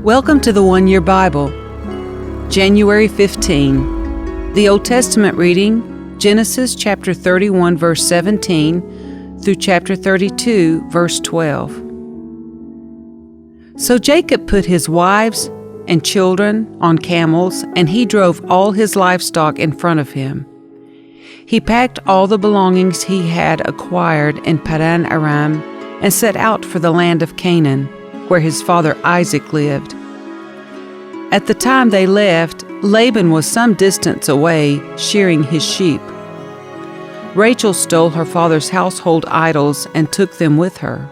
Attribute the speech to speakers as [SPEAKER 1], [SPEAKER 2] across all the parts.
[SPEAKER 1] Welcome to the One Year Bible, January 15. The Old Testament reading, Genesis chapter 31, verse 17 through chapter 32, verse 12. So Jacob put his wives and children on camels, and he drove all his livestock in front of him. He packed all the belongings he had acquired in Padan Aram and set out for the land of Canaan, where his father Isaac lived. At the time they left, Laban was some distance away, shearing his sheep. Rachel stole her father's household idols and took them with her.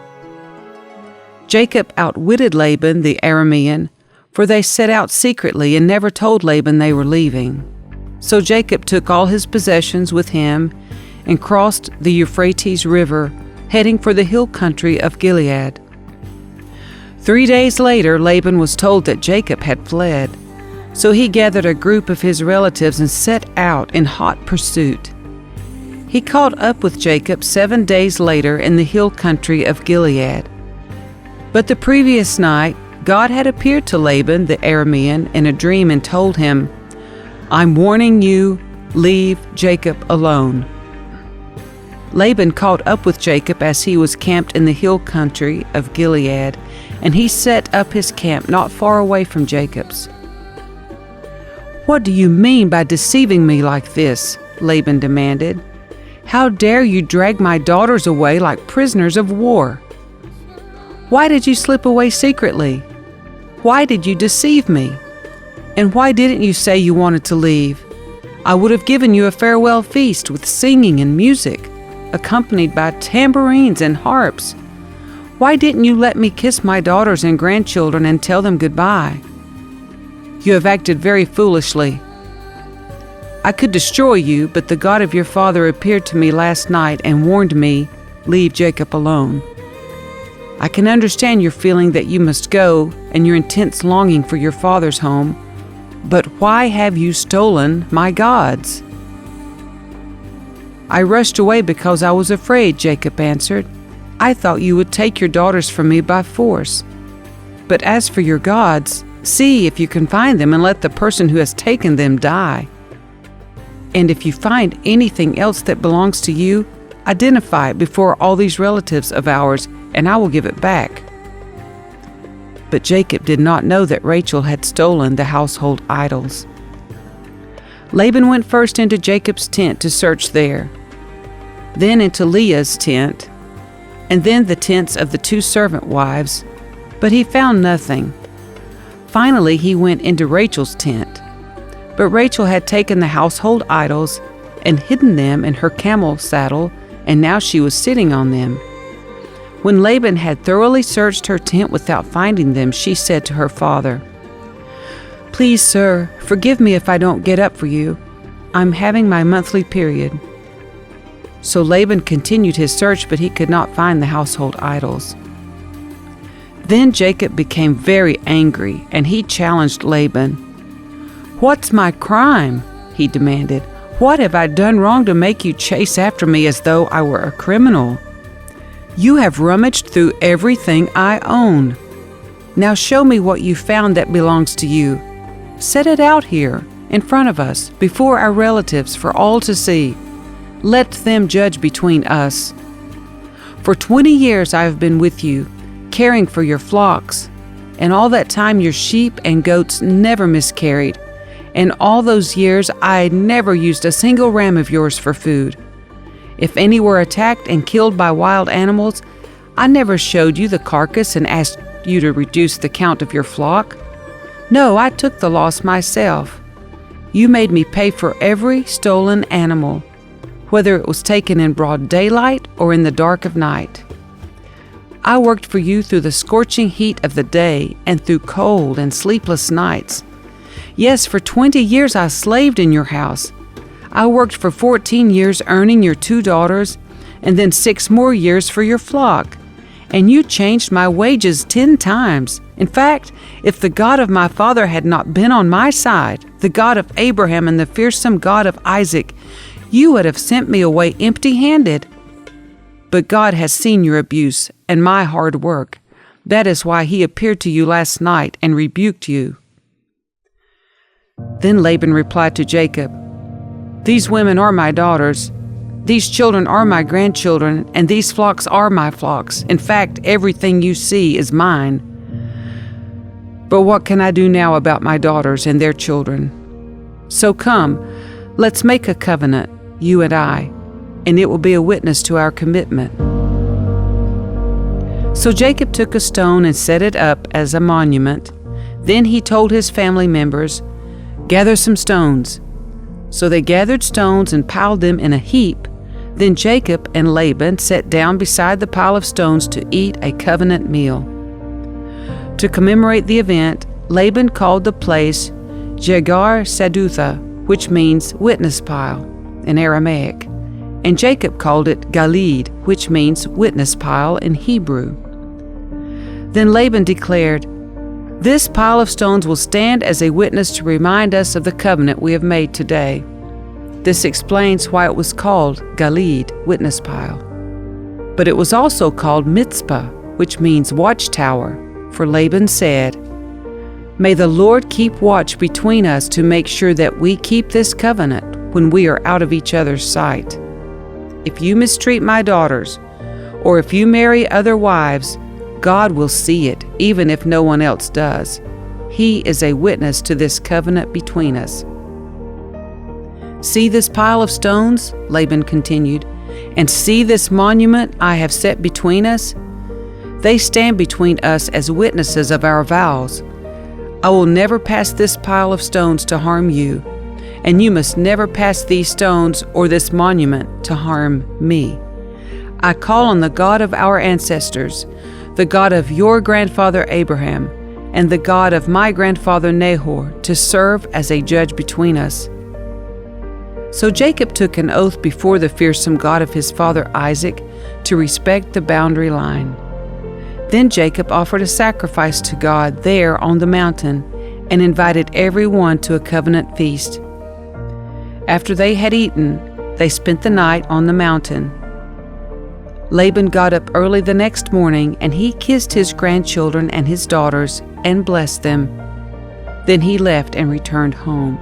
[SPEAKER 1] Jacob outwitted Laban the Aramean, for they set out secretly and never told Laban they were leaving. So Jacob took all his possessions with him and crossed the Euphrates River, heading for the hill country of Gilead. 3 days later, Laban was told that Jacob had fled, so he gathered a group of his relatives and set out in hot pursuit. He caught up with Jacob 7 days later in the hill country of Gilead. But the previous night, God had appeared to Laban the Aramean in a dream and told him, "I'm warning you, leave Jacob alone." Laban caught up with Jacob as he was camped in the hill country of Gilead, and he set up his camp not far away from Jacob's. "What do you mean by deceiving me like this?" Laban demanded. "How dare you drag my daughters away like prisoners of war? Why did you slip away secretly? Why did you deceive me? And why didn't you say you wanted to leave? I would have given you a farewell feast with singing and music, accompanied by tambourines and harps. Why didn't you let me kiss my daughters and grandchildren and tell them goodbye? You have acted very foolishly. I could destroy you, but the God of your father appeared to me last night and warned me, 'Leave Jacob alone.' I can understand your feeling that you must go and your intense longing for your father's home, but why have you stolen my gods?" "I rushed away because I was afraid," Jacob answered. "I thought you would take your daughters from me by force. But as for your gods, see if you can find them and let the person who has taken them die. And if you find anything else that belongs to you, identify it before all these relatives of ours, and I will give it back." But Jacob did not know that Rachel had stolen the household idols. Laban went first into Jacob's tent to search there, then into Leah's tent, and then the tents of the 2 servant wives, but he found nothing. Finally, he went into Rachel's tent, but Rachel had taken the household idols and hidden them in her camel saddle, and now she was sitting on them. When Laban had thoroughly searched her tent without finding them, she said to her father, "Please, sir, forgive me if I don't get up for you. I'm having my monthly period." So Laban continued his search, but he could not find the household idols. Then Jacob became very angry, and he challenged Laban. "What's my crime?" he demanded. "What have I done wrong to make you chase after me as though I were a criminal? You have rummaged through everything I own. Now show me what you found that belongs to you. Set it out here, in front of us, before our relatives, for all to see. Let them judge between us. For 20 years I have been with you, caring for your flocks, and all that time your sheep and goats never miscarried, and all those years I never used a single ram of yours for food. If any were attacked and killed by wild animals, I never showed you the carcass and asked you to reduce the count of your flock. No, I took the loss myself. You made me pay for every stolen animal, whether it was taken in broad daylight or in the dark of night. I worked for you through the scorching heat of the day and through cold and sleepless nights. Yes, for 20 years I slaved in your house. I worked for 14 years earning your 2 daughters, and then 6 more years for your flock. And you changed my wages 10 times. In fact, if the God of my father had not been on my side, the God of Abraham and the fearsome God of Isaac, you would have sent me away empty-handed. But God has seen your abuse and my hard work. That is why he appeared to you last night and rebuked you." Then Laban replied to Jacob, "These women are my daughters. These children are my grandchildren, and these flocks are my flocks. In fact, everything you see is mine. But what can I do now about my daughters and their children? So come, let's make a covenant, you and I, and it will be a witness to our commitment." So Jacob took a stone and set it up as a monument. Then he told his family members, "Gather some stones." So they gathered stones and piled them in a heap. Then Jacob and Laban sat down beside the pile of stones to eat a covenant meal. To commemorate the event, Laban called the place Jegar Sadutha, which means witness pile in Aramaic, and Jacob called it Galid, which means witness pile in Hebrew. Then Laban declared, "This pile of stones will stand as a witness to remind us of the covenant we have made today." This explains why it was called Galid, witness pile. But it was also called Mitzpah, which means watchtower, for Laban said, "May the Lord keep watch between us to make sure that we keep this covenant when we are out of each other's sight. If you mistreat my daughters, or if you marry other wives, God will see it, even if no one else does. He is a witness to this covenant between us." "See this pile of stones," Laban continued, "and see this monument I have set between us? They stand between us as witnesses of our vows. I will never pass this pile of stones to harm you, and you must never pass these stones or this monument to harm me. I call on the God of our ancestors, the God of your grandfather Abraham, and the God of my grandfather Nahor, to serve as a judge between us." So Jacob took an oath before the fearsome God of his father Isaac to respect the boundary line. Then Jacob offered a sacrifice to God there on the mountain and invited everyone to a covenant feast. After they had eaten, they spent the night on the mountain. Laban got up early the next morning, and he kissed his grandchildren and his daughters and blessed them. Then he left and returned home.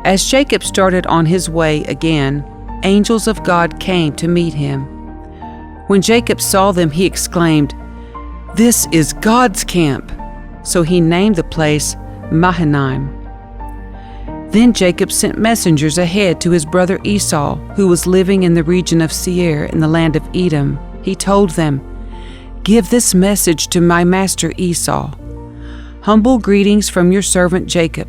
[SPEAKER 1] As Jacob started on his way again, angels of God came to meet him. When Jacob saw them, he exclaimed, "This is God's camp!" So he named the place Mahanaim. Then Jacob sent messengers ahead to his brother Esau, who was living in the region of Seir in the land of Edom. He told them, "Give this message to my master Esau. Humble greetings from your servant Jacob.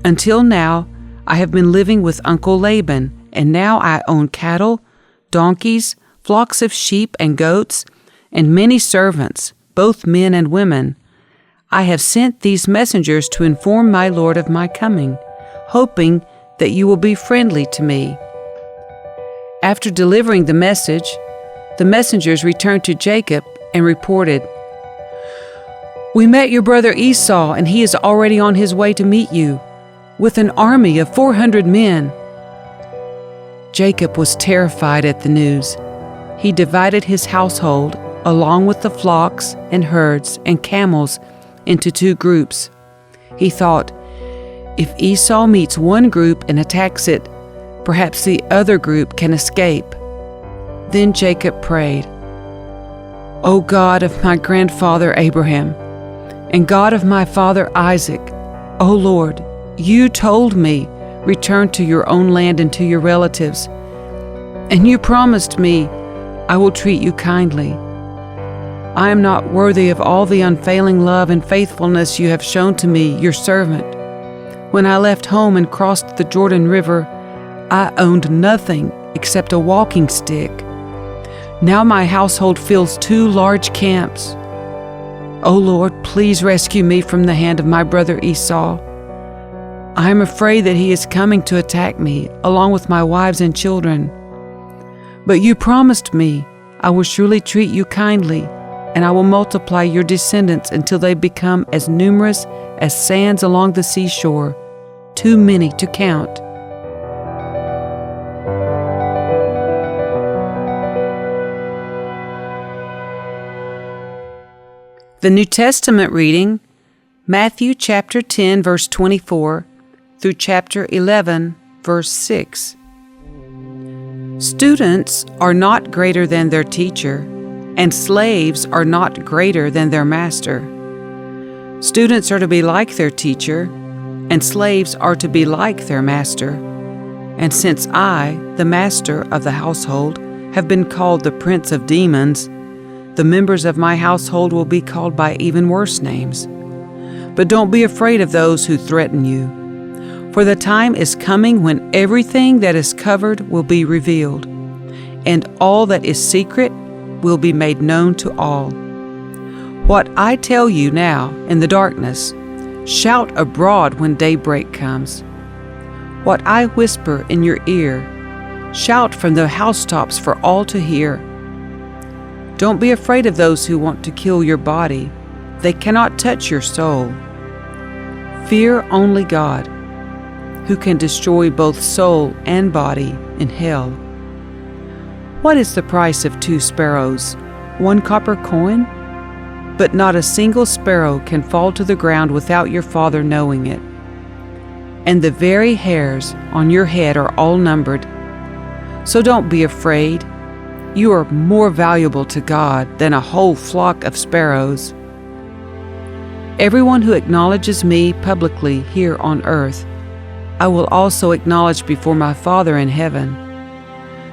[SPEAKER 1] Until now, I have been living with Uncle Laban, and now I own cattle, donkeys, flocks of sheep and goats, and many servants, both men and women. I have sent these messengers to inform my lord of my coming, hoping that you will be friendly to me." After delivering the message, the messengers returned to Jacob and reported, "We met your brother Esau, and he is already on his way to meet you, with an army of 400 men." Jacob was terrified at the news. He divided his household, along with the flocks and herds and camels, into two groups. He thought, if Esau meets one group and attacks it, perhaps the other group can escape. Then Jacob prayed, "O God of my grandfather Abraham, and God of my father Isaac, O Lord, you told me, return to your own land and to your relatives, and you promised me, I will treat you kindly. I am not worthy of all the unfailing love and faithfulness you have shown to me, your servant. When I left home and crossed the Jordan River, I owned nothing except a walking stick. Now my household fills 2 large camps. O Lord, please rescue me from the hand of my brother Esau. I am afraid that he is coming to attack me, along with my wives and children. But you promised me, I will surely treat you kindly, and I will multiply your descendants until they become as numerous as sands along the seashore, too many to count." The New Testament reading, Matthew chapter 10, verse 24 through chapter 11, verse 6. Students are not greater than their teacher, and slaves are not greater than their master. Students are to be like their teacher, and slaves are to be like their master. And since I, the master of the household, have been called the prince of demons, the members of my household will be called by even worse names. But don't be afraid of those who threaten you, for the time is coming when everything that is covered will be revealed, and all that is secret will be made known to all. What I tell you now in the darkness, shout abroad when daybreak comes. What I whisper in your ear, shout from the housetops for all to hear. Don't be afraid of those who want to kill your body. They cannot touch your soul. Fear only God, who can destroy both soul and body in hell. What is the price of 2 sparrows? 1 copper coin? But not a single sparrow can fall to the ground without your Father knowing it. And the very hairs on your head are all numbered. So don't be afraid. You are more valuable to God than a whole flock of sparrows. Everyone who acknowledges me publicly here on earth, I will also acknowledge before my Father in heaven.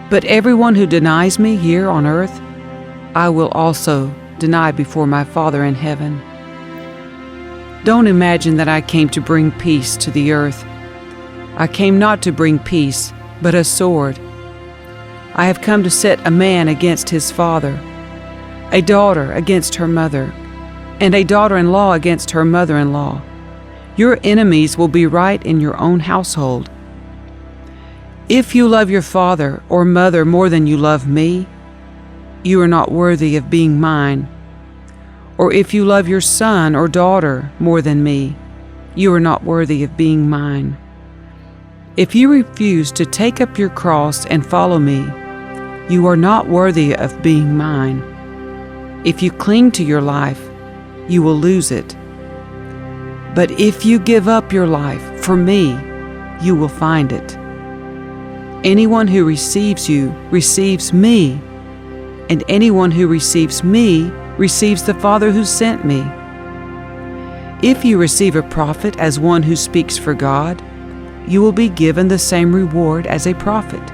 [SPEAKER 1] But everyone who denies me here on earth, I will also deny before my Father in heaven. Don't imagine that I came to bring peace to the earth. I came not to bring peace, but a sword. I have come to set a man against his father, a daughter against her mother, and a daughter-in-law against her mother-in-law. Your enemies will be right in your own household. If you love your father or mother more than you love me, you are not worthy of being mine. Or if you love your son or daughter more than me, you are not worthy of being mine. If you refuse to take up your cross and follow me, you are not worthy of being mine. If you cling to your life, you will lose it. But if you give up your life for me, you will find it. Anyone who receives you receives me, and anyone who receives me receives the Father who sent me. If you receive a prophet as one who speaks for God, you will be given the same reward as a prophet.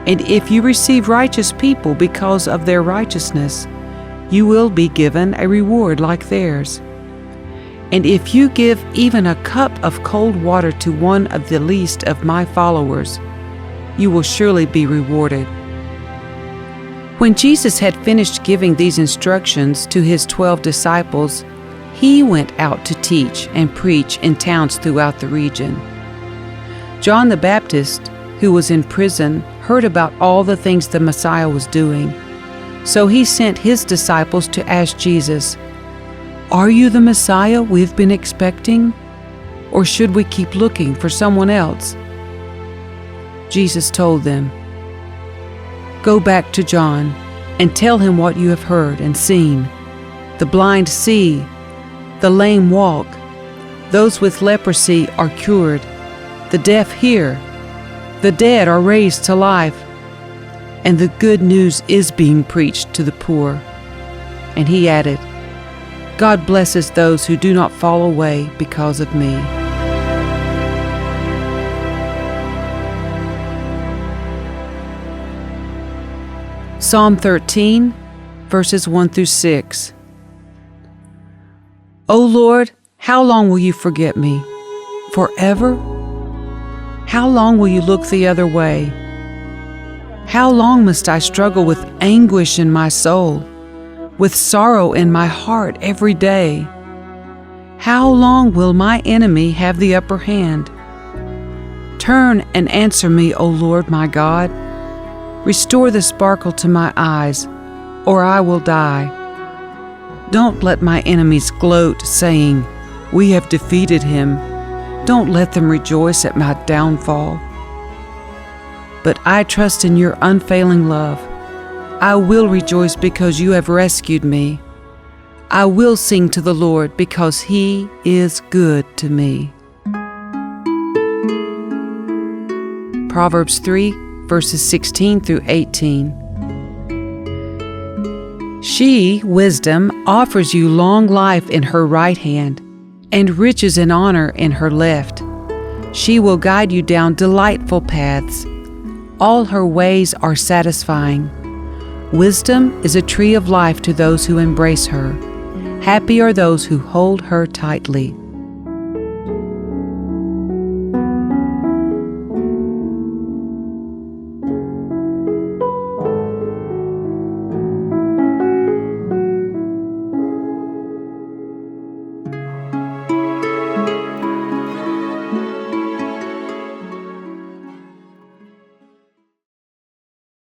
[SPEAKER 1] And if you receive righteous people because of their righteousness, you will be given a reward like theirs. And if you give even a cup of cold water to one of the least of my followers, you will surely be rewarded. When Jesus had finished giving these instructions to his 12 disciples, he went out to teach and preach in towns throughout the region. John the Baptist, who was in prison, heard about all the things the Messiah was doing. So he sent his disciples to ask Jesus, "Are you the Messiah we've been expecting? Or should we keep looking for someone else?" Jesus told them, "Go back to John and tell him what you have heard and seen. The blind see, the lame walk, those with leprosy are cured, the deaf hear, the dead are raised to life, and the good news is being preached to the poor." And he added, "God blesses those who do not fall away because of me." Psalm 13, verses 1 through 6. O Lord, how long will you forget me? Forever? How long will you look the other way? How long must I struggle with anguish in my soul, with sorrow in my heart every day? How long will my enemy have the upper hand? Turn and answer me, O Lord my God. Restore the sparkle to my eyes, or I will die. Don't let my enemies gloat, saying, "We have defeated him." Don't let them rejoice at my downfall. But I trust in your unfailing love. I will rejoice because you have rescued me. I will sing to the Lord because He is good to me. Proverbs 3, verses 16 through 18. She, wisdom, offers you long life in her right hand, and riches and honor in her left. She will guide you down delightful paths. All her ways are satisfying. Wisdom is a tree of life to those who embrace her. Happy are those who hold her tightly.